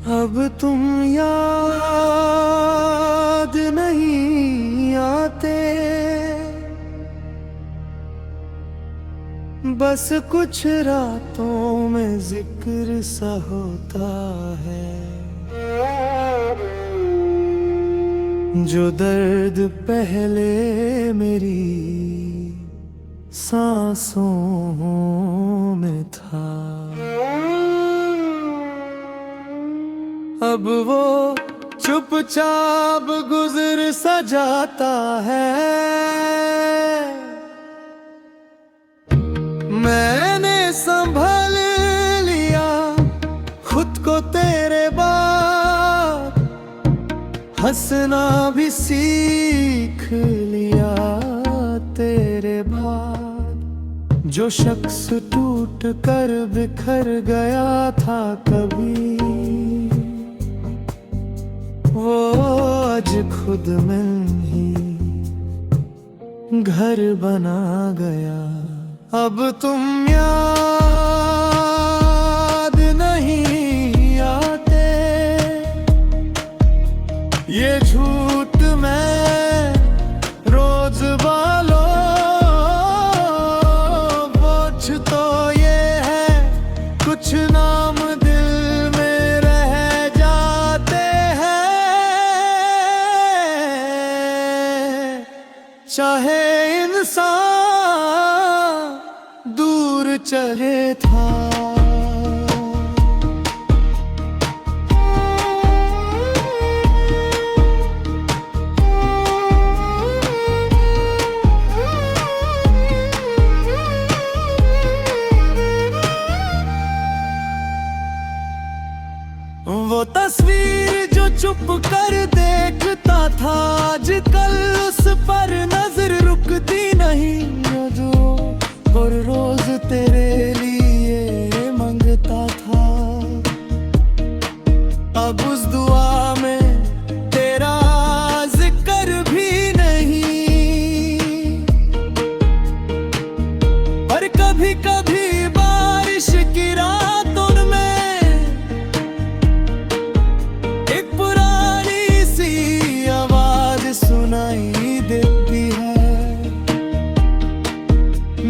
अब तुम याद नहीं आते, बस कुछ रातों में जिक्र सा होता है। जो दर्द पहले मेरी सांसों में था, अब वो चुपचाप गुजर सा जाता है। मैंने संभल लिया खुद को तेरे बाद, हंसना भी सीख लिया तेरे बाद। जो शख्स टूट कर बिखर गया था कभी, वो आज खुद में ही घर बना गया। अब तुम याद नहीं आते, ये झूठ मैं रोज बालो बोझ तो ये है, कुछ नाम दिल में रह जाते हैं। चाहे इंसान दूर चले था, वो तस्वीर जो चुप कर देखता था, आजकल उस पर नजर रुकती नहीं। जो हर रोज तेरे लिए मांगता था, अब उस दुआ में तेरा जिक्र भी नहीं। और कभी कभी बारिश की रातों में एक पुरानी सी आवाज सुनाई देती है,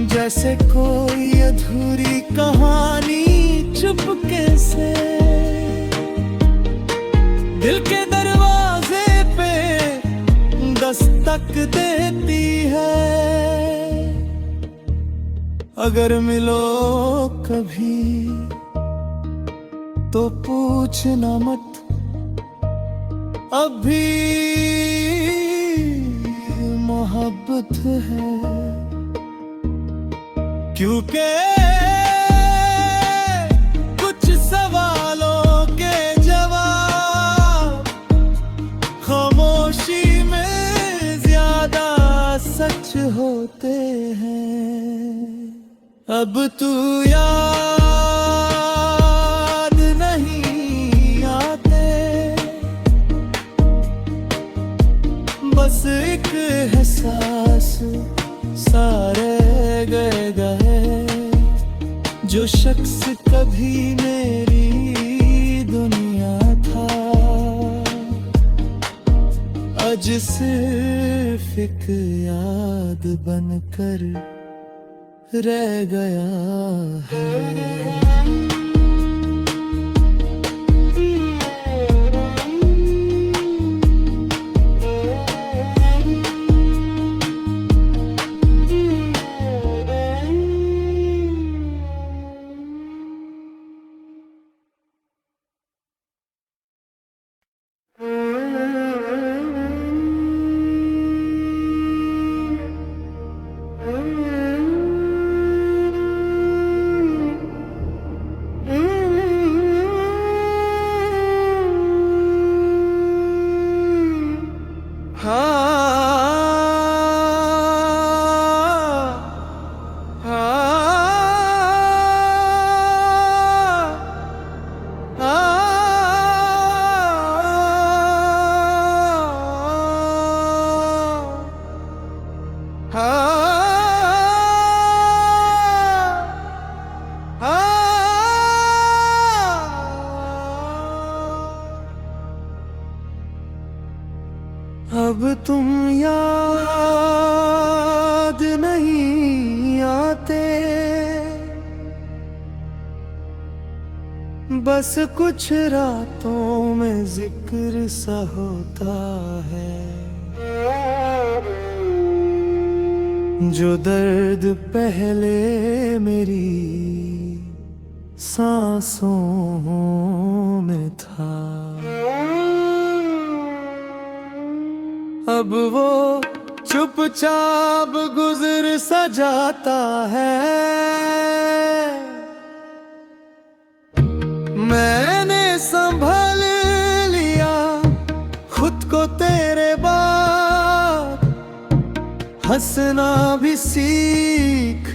जैसे कोई अधूरी कहानी चुपके से दिल के दरवाजे पे दस्तक देती है। अगर मिलो कभी तो पूछना मत, अभी मोहब्बत है। क्योंकि कुछ सवालों के जवाब खामोशी में ज्यादा सच होते हैं। अब तू याद नहीं आते, बस एक एहसास सारे गए जो शख्स कभी मेरी दुनिया था, आज सिर्फ एक याद बनकर रह गया है। अब तुम याद नहीं आते, बस कुछ रातों में जिक्र सा होता है। जो दर्द पहले मेरी सांसों में था, अब वो चुपचाप गुजर सा जाता है। मैंने संभल लिया खुद को तेरे बाद, हंसना भी सीख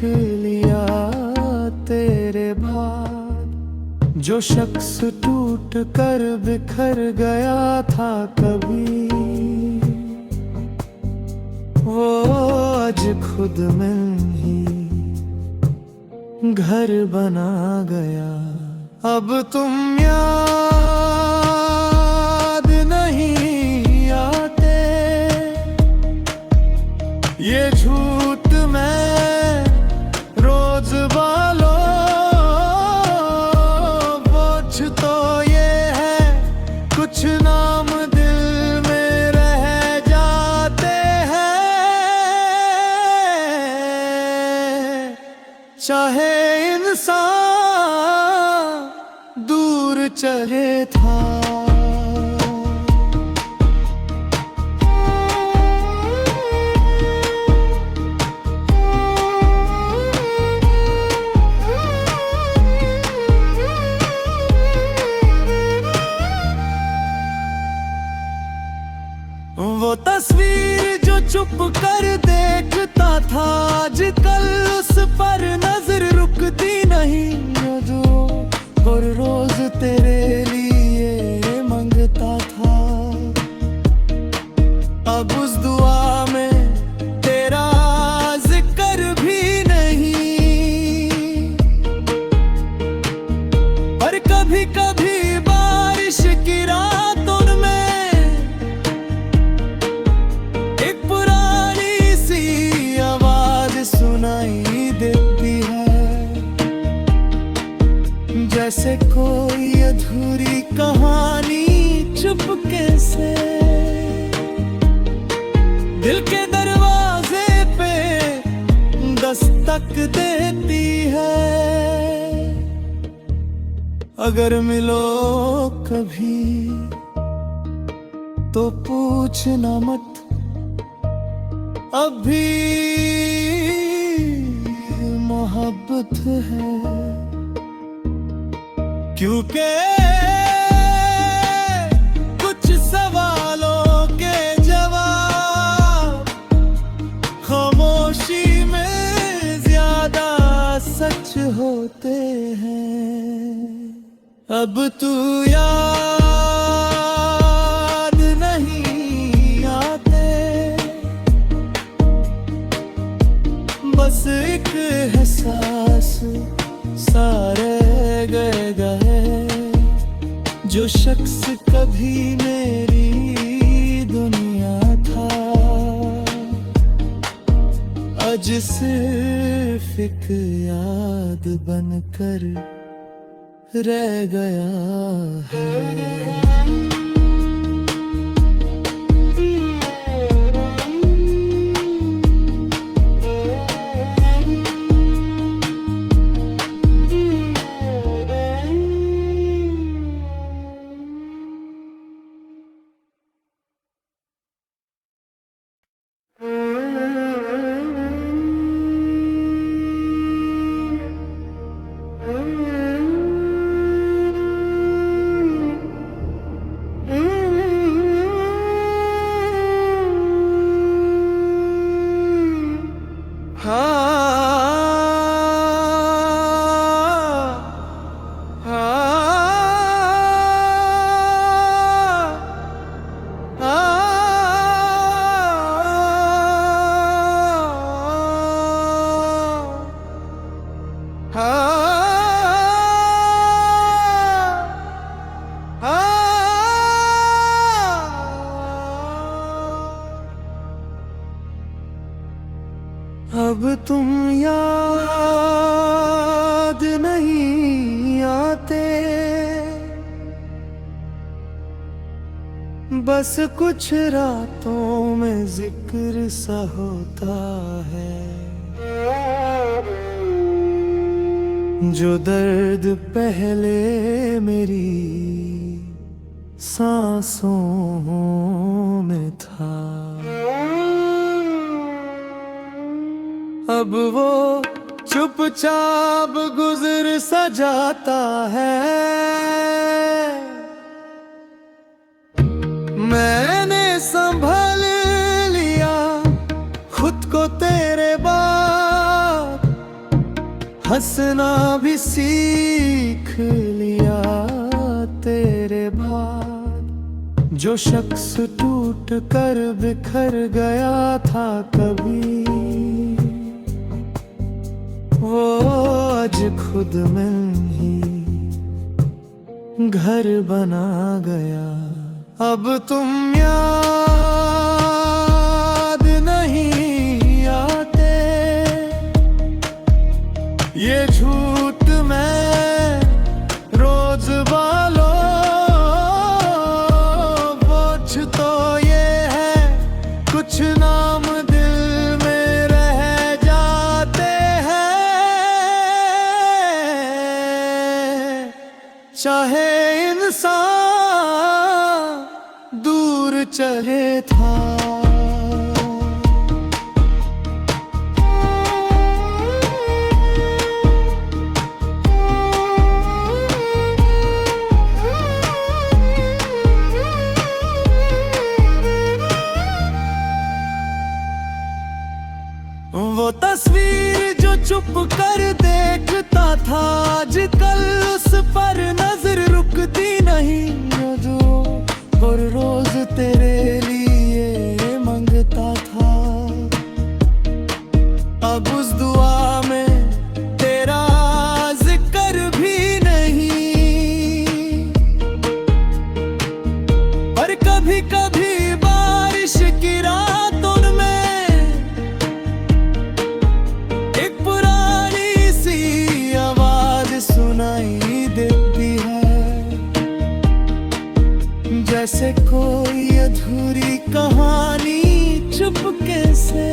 लिया तेरे बाद। जो शख्स टूट कर बिखर गया था कभी, वो आज खुद में ही घर बना गया। अब तुम याद नहीं आते, ये झूठ मैं रोज बालो बोझ तो ये है, कुछ नाम दिल में रह जाते हैं। चाहे इंसान दूर चले था, वो तस्वीर जो चुप कर देखता था, आजकल उस पर नजर रुकती नहीं। जो हर रोज तेरे लिए मांगता था, अब उस दुआ में तेरा जिक्र भी नहीं। पर कभी कभी बारिश की रातों में एक पुरानी सी आवाज सुनाई देती है, जैसे कोई अधूरी कहानी चुपके से दिल के दरवाजे पे दस्तक देती है। अगर मिलो कभी तो पूछना मत, अब भी मोहब्बत है। क्योंकि कुछ सवालों के जवाब खामोशी में ज्यादा सच होते हैं। अब तू याद नहीं आते, बस एक एहसास सारे गए। जो शख्स कभी मेरी दुनिया था, आज सिर्फ एक याद बनकर रह गया है। तुम याद नहीं आते, बस कुछ रातों में जिक्र सा होता है। जो दर्द पहले मेरी सांसों में था, अब वो चुपचाप गुजर सा जाता है। मैंने संभल लिया खुद को तेरे बाद, हंसना भी सीख लिया तेरे बाद। जो शख्स टूट कर बिखर गया था कभी, वो आज खुद में ही घर बना गया। अब तुम याद नहीं आते, ये झूठ मैं रोज बालो बोझ तो ये है, कुछ नाम दिल में रह जाते हैं। चाहे इंसान दूर चले था, वो तस्वीर जो चुप कर देखता था, आजकल उस पर नजर रुकती नहीं। जो और रोज तेरे लिए मंगता था, अब उस दुआ में तेरा जिक्र भी नहीं। पर कभी कभी बारिश की रातों में एक पुरानी सी आवाज सुनाई देती है, जैसे कोई अधूरी कहानी चुपके से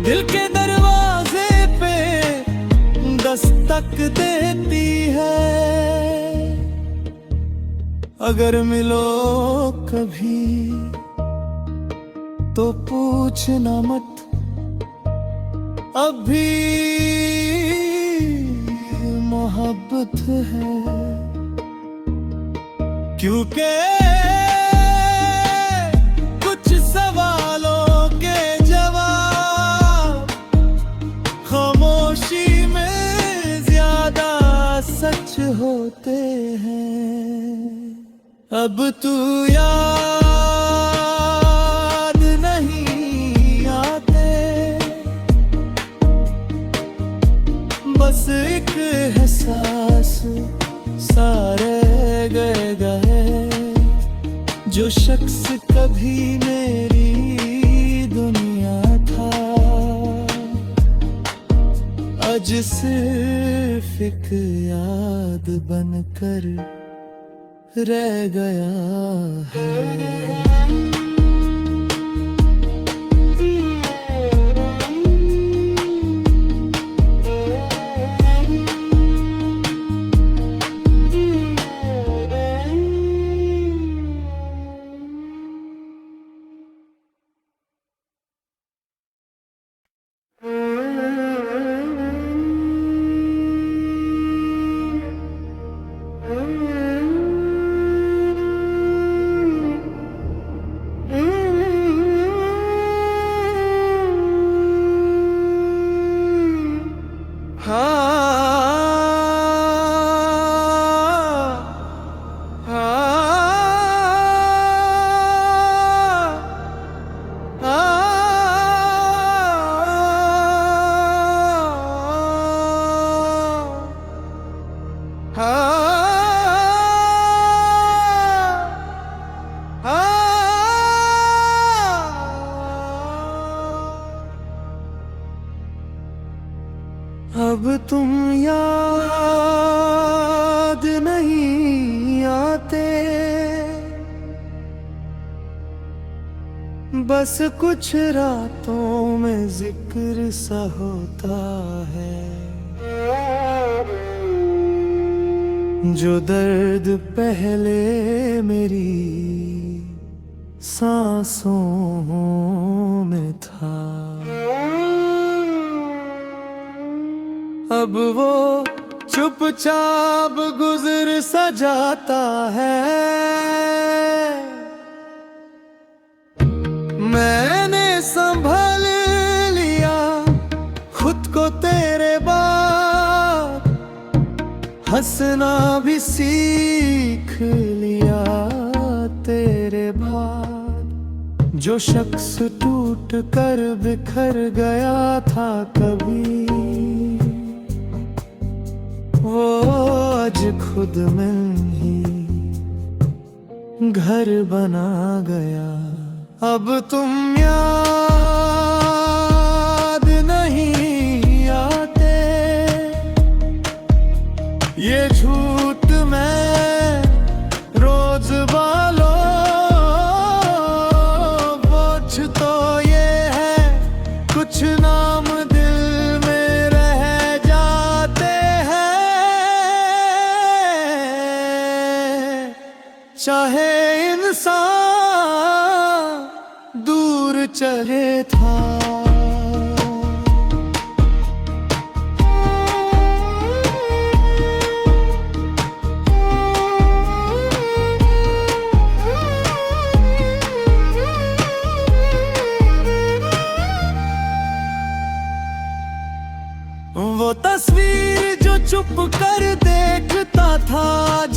दिल के दरवाजे पे दस्तक देती है। अगर मिलो कभी तो पूछना मत, अभी मोहब्बत है। क्योंकि कुछ सवालों के जवाब खामोशी में ज्यादा सच होते हैं। अब तू याद नहीं आते, बस एक एहसास सारे गए जो शख्स कभी मेरी दुनिया था, आज सिर्फ एक याद बनकर रह गया है। बस कुछ रातों में जिक्र सा होता है, जो दर्द पहले मेरी सांसों में था, अब वो चुपचाप गुजर सा जाता है। मैंने संभल लिया खुद को तेरे बाद, हंसना भी सीख लिया तेरे बाद। जो शख्स टूट कर बिखर गया था कभी, वो आज खुद में ही घर बना गया। अब तुम याद नहीं आते, ये झूठ मैं रोज बालो, बोझ तो ये है कुछ नाम दिल में रह जाते हैं। चाहे इंसान दूर चले था, वो तस्वीर जो चुप कर देखता था, आज